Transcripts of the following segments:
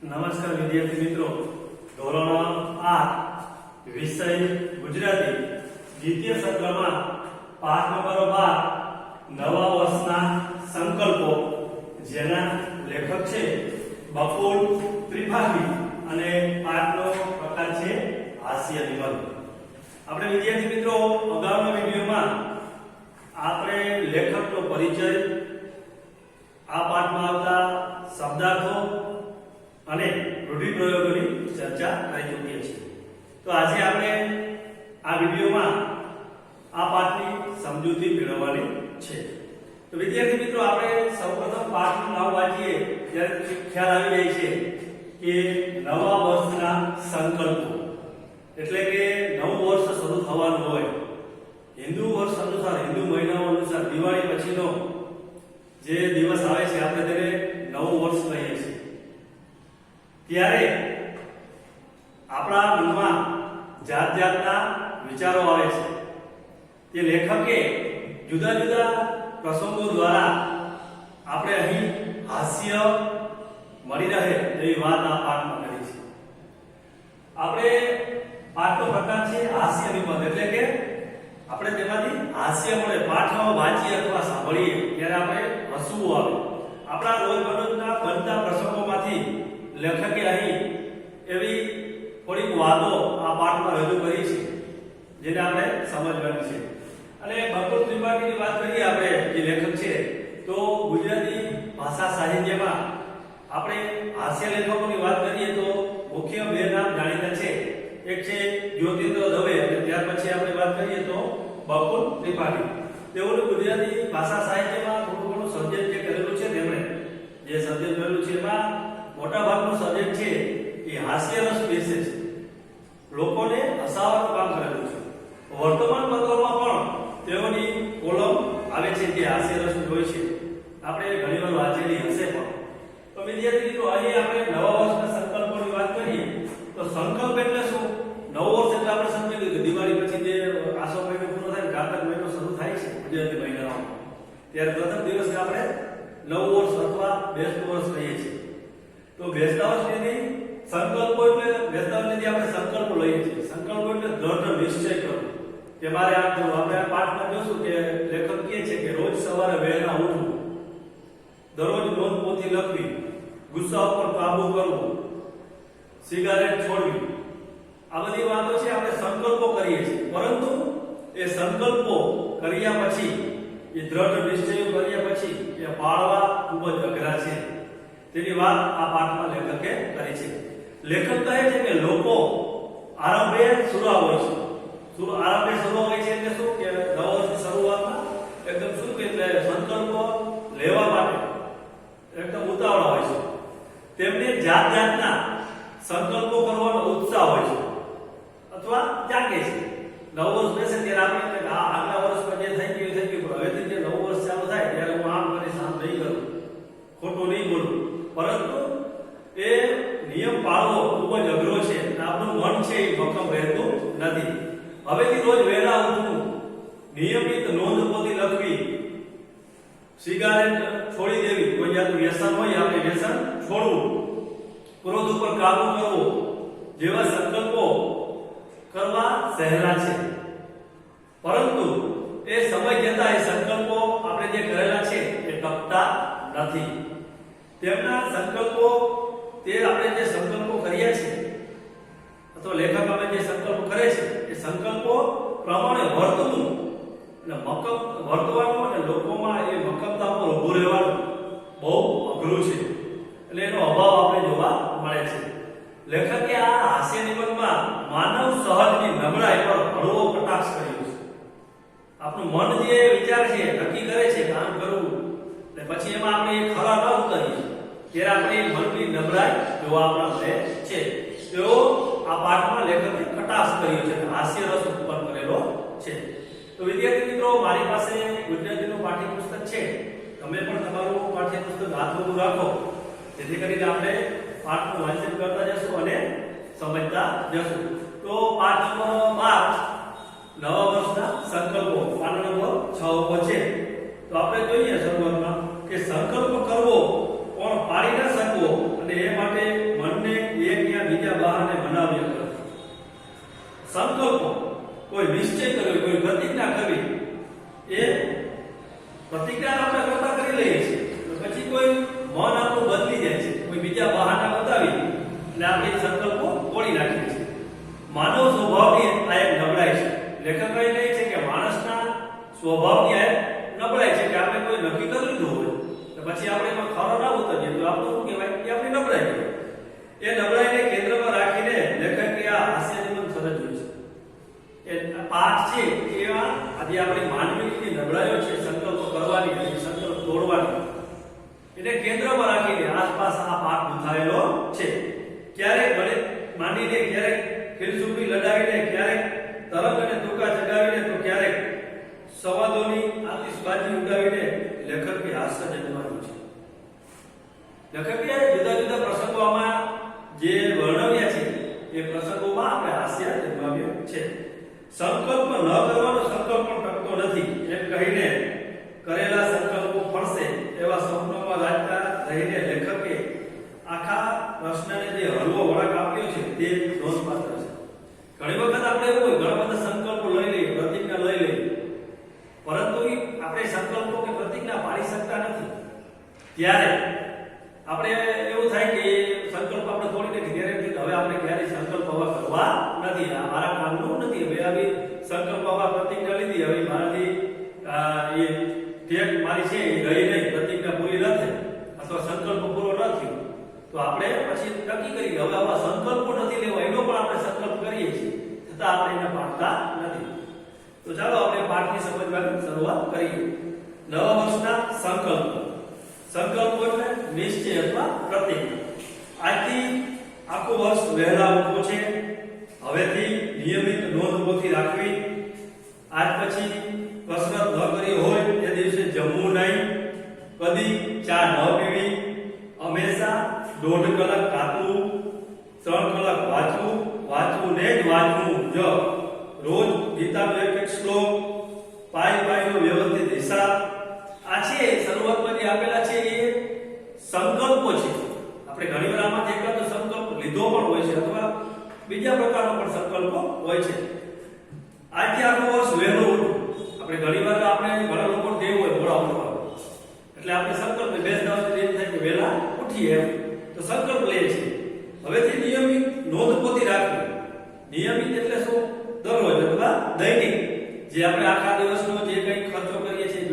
નમસ્કાર વિદ્યાર્થી મિત્રો, ધોરણ 8 વિષય ગુજરાતી દ્વિતીય સત્રમાં પાઠ નંબર 12 નવા વર્ષના સંકલ્પો, જેના લેખક છે બકુલ ત્રિપાઠી અને પાઠનો પ્રકાર છે હાસ્ય નિબંધ. આપણે વિદ્યાર્થી મિત્રો અગાઉના વિડીયોમાં આપણે લેખકનો પરિચય, આ પાઠમાં આવતા શબ્દાર્થો અને રૂઢિપ્રયોગોની ચર્ચા કરી ચૂક્યા છીએ. તો આજે આપણે આ વિડીયોમાં આ પાઠની સમજૂતી મેળવવાની છે. તો વિદ્યાર્થી મિત્રો, આપણે સૌપ્રથમ પાઠનું નામ વાંચીએ ત્યારે ખ્યાલ આવી જાય છે કે નવા વર્ષના સંકલ્પો, એટલે કે નવું વર્ષ શરૂ થવાનું હોય. હિન્દુ વર્ષ અનુસાર, હિન્દુ મહિનાઓ અનુસાર દિવાળી પછીનો જે દિવસ આવે છે આપણે તેને નવું વર્ષ કહીએ છીએ. ત્યારે આપણા મનમાં જાત જાતના વિચારો આવે છે. તે લેખકે જુદા જુદા પ્રસંગો દ્વારા આપણે અહીં હાસ્ય મળી રહે એવી વાત આ પાઠમાં કરી છે. આપણે પાઠનો પ્રકાર છે હાસ્ય નિબંધ, એટલે કે આપણે તેમાંથી હાસ્ય મળે. પાઠ વાંચીએ અથવા સાંભળીએ ત્યારે આપણે હસવું આવે. આપણા રોજબરોજના બનતા પ્રસંગોમાંથી લેખકે અહીં એવી થોડીક વાતો આ પાઠમાં રજૂ કરી છે જેને આપણે સમજવાની છે. અને બકુલ ત્રિપાઠીની વાત કરીએ આપણે, જે લેખક છે, તો ગુજરાતી ભાષા સાહિત્યમાં આપણે હાસ્ય લેખકોની વાત કરીએ તો મુખ્ય બે નામ જાણીતા છે. એક છે જ્યોતિન્દ્ર દવે અને ત્યાર પછી આપણે વાત કરીએ તો બકુલ ત્રિપાઠી. તેઓનું ગુજરાતી ભાષા સાહિત્યમાં થોડું ઘણું સર્જન જે કરેલું છે, તેમણે જે સર્જન કરેલું છે એમાં મોટા ભાગનું સર્જન છે એ હાસ્યરસ વિશે છે. લોકોને હસાવવાનું કામ કરેલું છે. વર્તમાન પત્રોમાં પણ તેઓની કોલમ આવે છે જે હાસ્યરસ હોય છે. આપણે ઘણીવાર વાંચેલી હશે પણ. તો વિદ્યાર્થી મિત્રો, અહીં આપણે નવા વર્ષના સંકલ્પોની વાત કરીએ તો સંકલ્પ એટલે શું? નવો વર્ષ એટલે આપણે સમજી લીધું દિવાળી પછી જે આસો મહિનો પૂરો થાય, કારતક મહિનો શરૂ થાય છે ગુજરાતી મહિનામાં, ત્યારે પ્રથમ દિવસને આપણે નવું વર્ષ અથવા બેસતું વર્ષ કહીએ છીએ. તો બેસતા વર્ષની સંકલ્પો એટલે બેસતા વર્ષની આપણે સંકલ્પો લઈએ છીએ. સંકલ્પો એટલે દ્રઢ નિશ્ચય કરવો કે મારે આ કરવું. આપણે આ પાઠમાં જોશું કે લેખક કહે છે કે રોજ સવારે વહેલા ઉઠવું, દરરોજ નોંધ પોથી લખવી, ગુસ્સા ઉપર કાબુ કરવો, સિગારેટ છોડવી. આ બધી વાતો છે આપણે સંકલ્પો કરીએ છીએ. પરંતુ એ સંકલ્પો કર્યા પછી, એ દ્રઢ નિશ્ચયો કર્યા પછી એ પાળવા ખૂબ જ અઘરા છે. તેની વાત આ પાઠમાં લેખકે કરી છે. લેખક કહે છે કે લોકો આરંભે શરૂ હોય છે. આરંભે શરૂ હોય છે એટલે શું કે નવા વર્ષની શરૂઆતમાં એકદમ શું કે એટલે સંકલ્પો લેવા માટે એકદમ ઉતાવળા હોય છે. તેમને જાત જાતના સંકલ્પો કરવાનો ઉત્સાહ હોય છે અથવા જાગે છે. નવ વર્ષ બેસે ત્યારે આપણે આગલા વર્ષમાં જે થઈ ગયું થઈ ગયું, હવેથી જે નવું વર્ષ ચાલુ થાય ત્યારે હું આમ કરીશ, આમ નહીં કરું, ખોટું નહીં બોલું. પરંતુ એ નિયમ પાળવો ખૂબ જ અઘરો છે. આપણું મન છે એ મક્કમ રહેતું નથી. હવેથી રોજ વહેલા ઉઠવું, નિયમિત નોંધ પોથી લખવી, સિગારેટ છોડી દેવી, કોઈ જાતનું વ્યસન હોય આપણે વ્યસન છોડવું, ક્રોધ ઉપર કાબુ કરવો જેવા સંકલ્પો કરવા સહેલા છે. પરંતુ એ સમય જતા એ સંકલ્પો આપણે જે કરેલા છે એ ટકતા નથી. તેમના સંકલ્પો, તે આપણે જે સંકલ્પો કર્યા છે અથવા લેખક આપણે જે સંકલ્પો કરે છે એ સંકલ્પો પ્રમાણે વર્તવું અને વર્તવાનું અને લોકોમાં એ મક્કમતા પર ઊભું રહેવાનું બહુ અઘરું છે. એટલે એનો અભાવ આપણે જોવા મળે છે. લેખકે આ હાસ્ય નિબંધમાં માનવ સહજની નબળાઈ પર હળવો કટાક્ષ કર્યો છે. આપણું મન જે વિચાર છે, નક્કી કરે છે કામ કરવું, અને પછી એમાં આપણે ખરા ન ઉતરીએ ત્યારે આપણે મનની નબળાઈ જોવા મળે છે. તેઓ આ પાઠમાં લેખકે કટાક્ષ કર્યો છે, હાસ્ય રસ ઉત્પન્ન કરેલો છે. તો વિદ્યાર્થી મિત્રો, મારી પાસે ગુજરાતીનું પાઠ્યપુસ્તક છે. તમે પણ તમારું પાઠ્યપુસ્તક હાથમાં રાખો, જેથી કરીને આપણે પાઠનું વાંચન કરતા જશું અને સમજતા જશું. તો પાઠ નંબર 12 નવા વર્ષના સંકલ્પો, પાના નંબર 6 ઉપર છે. તો આપણે જોઈએ શરૂઆતમાં કે સંકલ્પ કરવો પણ પાડી ન શકવો અને એ માટે મનની સંકલ્પો, કોઈ નિશ્ચય કર્યો, કોઈ પ્રતિજ્ઞા કરવી, એ પ્રતિજ્ઞા આપણે કરતા કરી લઈએ છીએ, પછી કોઈ મન આપણું બદલી જાય છે, કોઈ બીજા બહાના બતાવી અને આપણે સંકલ્પો તોડી નાખીએ છીએ. માનવ સ્વભાવની આ એક નબળાઈ છે. લેખક કહી રહી છે કે માણસના સ્વભાવની આ એક નબળાઈ છે કે આપણે કોઈ નક્કી કરી લીધું હોય તો પછી આપણે એમાં ખરો ના ઉતરીએ તો આપણું શું કહેવાય કે આપણી નબળાઈ કહેવાય. એ નબળાઈને કેન્દ્રમાં રાખીને લેખકે આ હાસ્ય નિબંધ સર્જ્યો છે. એ પાઠ છે એવા આજે આપણી માનવીની નબળાઈઓ છે, સંકલ્પ કરવાની અને સંકલ્પ તોડવાની, એને કેન્દ્રમાં રાખીને આસપાસ આ પાઠ ગૂંથાયેલો છે. ક્યારેક ગણિત માંડીને, ક્યારેક ફિલસૂફી લડાવીને, ક્યારેક તરંગ અને તુકા ચગાવીને, તો ક્યારેક સંવાદોની આતિશબાજી ઉડાવીને લેખકે હાસ્ય જન્માવ્યું છે. લેખકે જુદા જુદા પ્રસંગોમાં જે વર્ણવ્યા છે એ પ્રસંગોમાં આપણે હાસ્ય જન્માવ્યું છે. સંકલ્પ ન કરવાનો સંકલ્પ પણ ટકતો નથી એમ કહીને કરેલા સંકલ્પો ફળશે એવા સ્વપ્નોમાં રાખતા રહીને લેખકે આખા પ્રશ્નને જે હળવો વળાંક આપ્યો છે તે નોંધપાત્ર છે. ઘણી વખત આપણે એવું હોય, ઘણા બધા સંકલ્પો લઈ લઈએ, પ્રતિજ્ઞા લઈ લઈએ, પરંતુ આપણે સંકલ્પો કે પ્રતિજ્ઞા પાડી શકતા નથી. ત્યારે આપણે એવું થાય કે સંકલ્પ આપણે તોડી નાખીએ, ત્યારે હવે આપણે ક્યારેય સંકલ્પ હવા કરવા નથી, આ મારા કામનું નથી, હવે આવી સંકલ્પ હવા પ્રતિજ્ઞા લીધી, હવે મારાથી એ ટેક મારી છે એ રહી નહીં, પ્રતિજ્ઞા પૂરી ન થઈ અથવા સંકલ્પ પૂરો ન થયો, તો આપણે પછી નક્કી કરી હવે આવા સંકલ્પો નથી લેવા, એનો પણ આપણે સંકલ્પ કરીએ છીએ, છતાં આપણે એને પાડતા નથી. તો ચાલો આપણે પાઠની સમજવાની શરૂઆત કરીએ. નવા વર્ષના સંકલ્પ. સંકલ્પ એટલે નિશ્ચય અથવા પ્રતિજ્ઞા. આજથી આખું વર્ષ વહેલા ઉઠવો છે, હવેથી નિયમિત નોંધ પોથી રાખવી, આજ પછી કસરત ન કરી હોય તે દિવસે જમવું નહીં, કદી ચા ન પીવી, હંમેશા 1.5 કલાક કાપવું, 3 કલાક વાંચવું ને જ વાંચવું જ, રોજ ગીતાનો એક શ્લોક, પાઈનો વ્યવસ્થિત હિસાબ. આ છે શરૂઆતમાં જે આપેલા છે એ સંકલ્પો છે. આપણે ઘણીવાર આમાંથી એકાદો સંકલ્પ લીધો પણ હોય છે અથવા બીજા પ્રકારનો પણ સંકલ્પો હોય છે. આજથી આખું વર્ષ વહેલો ઉઠવું. આપણે ઘણીવાર ઘણા લોકો ટેવ હોય મોડા ઉઠવાનું, એટલે આપણે સંકલ્પ બેસતા વખતે એમ થાય કે વહેલા ઉઠીએ એમ, તો સંકલ્પ લઈએ છીએ. હવેથી નિયમિત નોંધ પોથી રાખવી. નિયમિત એટલે શું? દરરોજ અથવા દૈનિક જે આપણે આખા દિવસનો જે કંઈ ખર્ચો કરીએ છીએ,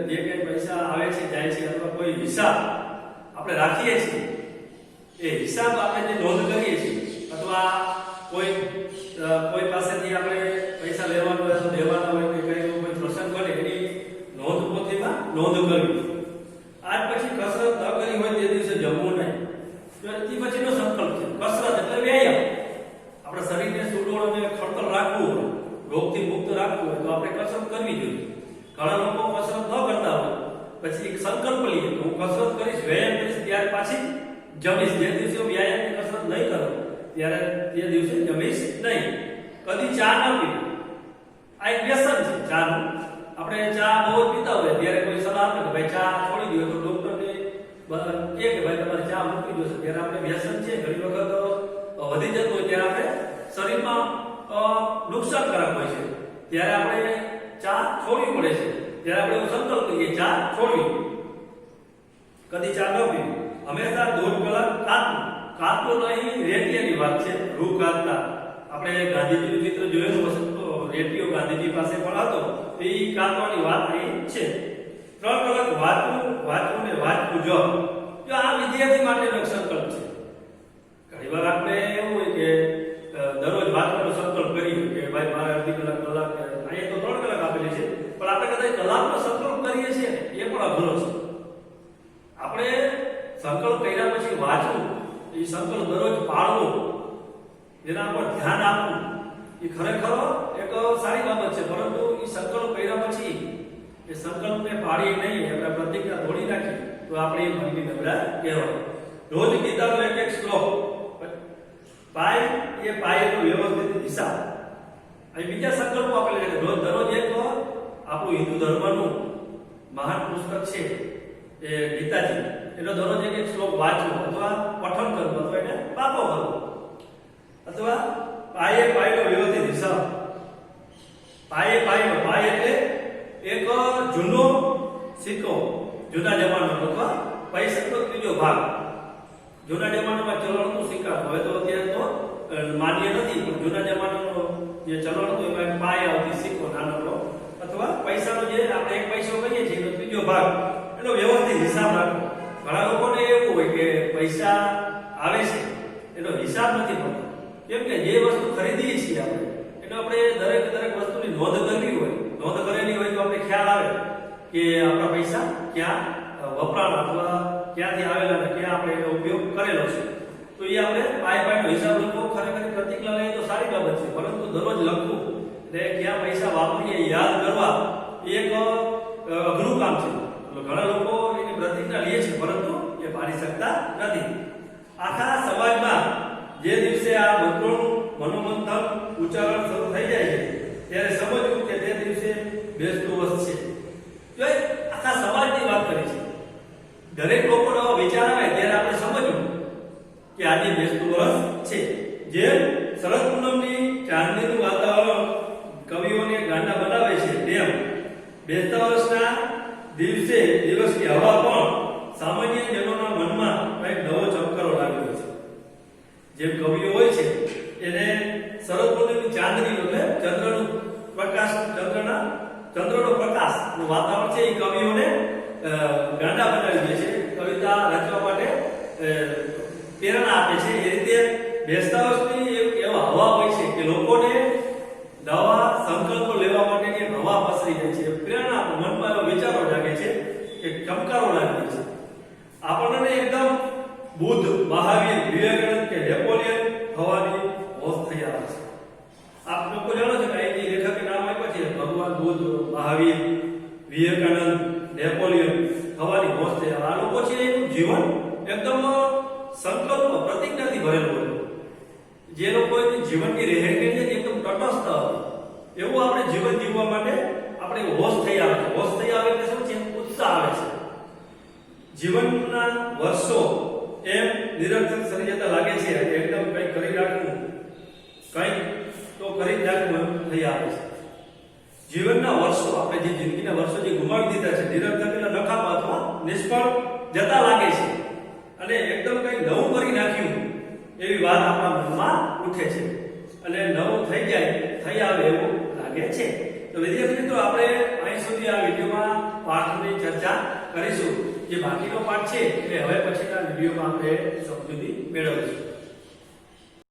જે કંઈ પૈસા આવે છે જાય છે અથવા કોઈ હિસાબ આપણે રાખીએ છીએ, એ હિસાબ આપણે જે નોંધ કરીએ છીએ અથવા કોઈ પાસેથી આપણે પૈસા લેવાનો હોય અથવા દેવાના હોય કે કઈ કોઈ પ્રસંગ બને એની નોંધ પોથીમાં નોંધ કરવી. આજ પછી કસરત ન કરી હોય તે દિવસે જમવું નહીં. એ પછીનો સંકલ્પ છે. કસરત એટલે વ્યાયામ. આપણા શરીરને સુડોળ અને ખડતલ રાખવું હોય, રોગથી મુક્ત રાખવું હોય તો આપણે કસરત કરવી જોઈએ. ઘણા લોકો કસરત ન કરતા હોય પછી એક સંકલ્પ લઈએ કે હું કસરત કરીશ, વ્યાયામ કરીશ, ત્યાર પાછી જમીશ. જે દિવસે વ્યાયામની કસરત નહીં કરું ત્યારે તે દિવસે જમીશ નહીં. કદી ચા ન પીવી. આ એક વ્યસન છે ચાનું. આપણે ચા બહુ પીતા હોય ત્યારે કોઈ સલાહ આપે કે ભાઈ ચા છોડી દો, તો ડોક્ટરને કહે કે ભાઈ તમારે ચા મૂકી દો. ત્યારે આપણે વ્યસન છે, ઘણી વખત વધી જતું હોય ત્યારે આપણે શરીરમાં નુકસાનકારક હોય છે, ત્યારે આપણે ચા છોડવી પડે છે. ત્યારે આપણે એવો સંકલ્પ કરીએ ચા છોડવી, કદી ચા ન પીવી, હંમેશા 1.5 કલાક કાચું નહીં, રેટિયાની વાત છે. રૂ કાચતા આપણે ગાંધીજીનું ચિત્ર જોયેલું હશે તો રેટિયો ગાંધીજી પાસે પણ હતો, એ કાચવાની વાત અહીં છે. 3 કલાક વાંચવું ને વાંચવું જો આ વિદ્યાર્થી માટેનો સંકલ્પ છે. ઘણીવાર આપણે એવું હોય કે દરરોજ વાંચવાનો સંકલ્પ કરીએ કે ભાઈ મારે અડધી કલાક અહીંયા તો 3 કલાક આપેલી છે, પણ આપણે કદાચ કલાકનો સંકલ્પ કરીએ છીએ એ પણ અઘરો છે. આપણે સંકલ્પ કર્યા પછી વાંચવું, એ સંકલ્પ દરરોજ પાળવો, એના પર ધ્યાન આપવું, એ ખરેખર એક સારી બાબત છે. પરંતુ એ સંકલ્પ કર્યા પછી એ સંકલ્પને પાડીએ નહીં, આપણે પ્રતિજ્ઞા તોડી નાખીએ તો આપણે એ મનની નબળા કહેવાય. રોજ ગીતાનો એક શ્લોક, પાયનો વ્યવસ્થિત હિસાબ. અહીં બીજા સંકલ્પો આપેલા છે. દરરોજ એક આપણું હિન્દુ ધર્મનું મહાન પુસ્તક છે એ ગીતાજી, એનો દરરોજ એક શ્લોક વાંચવો અથવા પઠન કરવું અથવા એને પાકો કરવો, અથવા પાયનો વ્યવસ્થિત હિસાબ. જૂના જમાનામાં ચલણ હતું સિક્કા, હવે તો અત્યારે તો માન્ય નથી, પણ જૂના જમાનાનો જે ચલણ હતું એમાં એક પાય આવતી સિક્કો નાનકડો, અથવા પૈસાનો જે આપણે એક પૈસો કહીએ છીએ એનો ત્રીજો ભાગ, એનો વ્યવસ્થિત હિસાબ રાખવો. ઘણા લોકોને એવું હોય કે પૈસા આવે છે એનો હિસાબ નથી મળતો, કેમ કે જે વસ્તુ ખરીદીએ છીએ આપણે દરેક વસ્તુની નોંધ કરવી હોય, નોંધ કરેલી હોય તો આપણે ખ્યાલ આવે કે આપણા પૈસા ક્યાં વપરાણા અથવા ક્યાંથી આવેલા અને ક્યાં આપણે એનો ઉપયોગ કરેલો છે. તો એ આપણે પાયનો હિસાબ લખવો ખરેખર પ્રતિજ્ઞા લઈએ તો સારી બાબત છે, પરંતુ દરરોજ લખવું એટલે ક્યાં પૈસા વાપરીએ યાદ કરવા એ એક અઘરું કામ છે. ઘણા લોકો એની પ્રતિજ્ઞા લે છે પરંતુ એ પાડી શકતા નથી. આખા સમાજમાં જે દિવસે આ મંત્રોનું મનોમંથન ઉચ્ચારણ શરૂ થઈ જાય છે ત્યારે સમજવું કે તે દિવસે બેસતું વર્ષ છે. જો આખા સમાજની વાત કરી છે, દરેક લોકોનો આવો વિચાર આવે ત્યારે આપણે સમજવું કે આજે બેસતું વર્ષ છે. જે શરદ પૂનમની ચાંદનીનું વાતાવરણ કવિઓને ગાંડા બનાવે છે, તેમ બેસતા વર્ષના દિવસની હવા પણ સામાન્ય જનોના મનમાં કંઈક નવો ચમકારો લાવી છે. જે કવિઓ હોય છે એને શરદ પૂનમની ચાંદની એટલે ચંદ્રનો પ્રકાશનું વાતાવરણ છે એ કવિઓને ગાંડા બનાવી દે છે, કવિતા રચવા માટે પ્રેરણા આપે છે. એ રીતે બેસતા વર્ષની એવા હવા હોય છે કે લોકોને નવા સંકલ્પો લેવા માટેની હવા પસરી જાય છે, પ્રેરણા મનમાં એવા વિચારો જાગે છે, એક ચમકારો લાગે છે. આપણને એકદમ બુદ્ધ, મહાવીર, વિવેકાનંદ કે નેપોલિયન થવાની હોશ થઈ આવે છે. આપ લોકો જાણો છો કે અહીંની લેખકે નામ આપ્યા છે ભગવાન બુદ્ધ, મહાવીર, વિવેકાનંદ, નેપોલિયન થવાની હોશ થઈ આવે. આ લોકો છે એનું જીવન એકદમ સંકલ્પ પ્રતિજ્ઞાથી ભરેલું હતું. જે લોકોની જીવનની રહેણી એકદમ તટસ્થ હતી, એવું આપણે જીવન જીવવા માટે આપણે હોશ થઈ આવે છે. હોશ થઈ આવે એટલે શું છે? ઉત્સાહ આવે છે. જીવનના વર્ષો એમ નિરર્થક સરી જતા લાગે છે અને એકદમ કંઈક કરી રાખવું, કંઈક તો કરી જ રાખવું થઈ આવે છે. જીવનના વર્ષો, આપણે જે જિંદગીના વર્ષો જે ગુમાવી દીધા છે, નિરર્થક એટલે નકામા અથવા નિષ્ફળ જતા લાગે છે અને એકદમ કંઈક નવું કરી નાખ્યું એવી વાત આપણા મનમાં ઉઠે છે અને નવું થઈ જાય, થઈ આવે એવું લાગે છે. તો વિદ્યાર્થી મિત્રો, આપણે અહીં સુધી આ વિડીયોમાં પાઠની ચર્ચા કરીશું. જે બાકીનો પાઠ છે એ હવે પછીના વિડીયોમાં આપણે સમજૂતી મેળવીશું.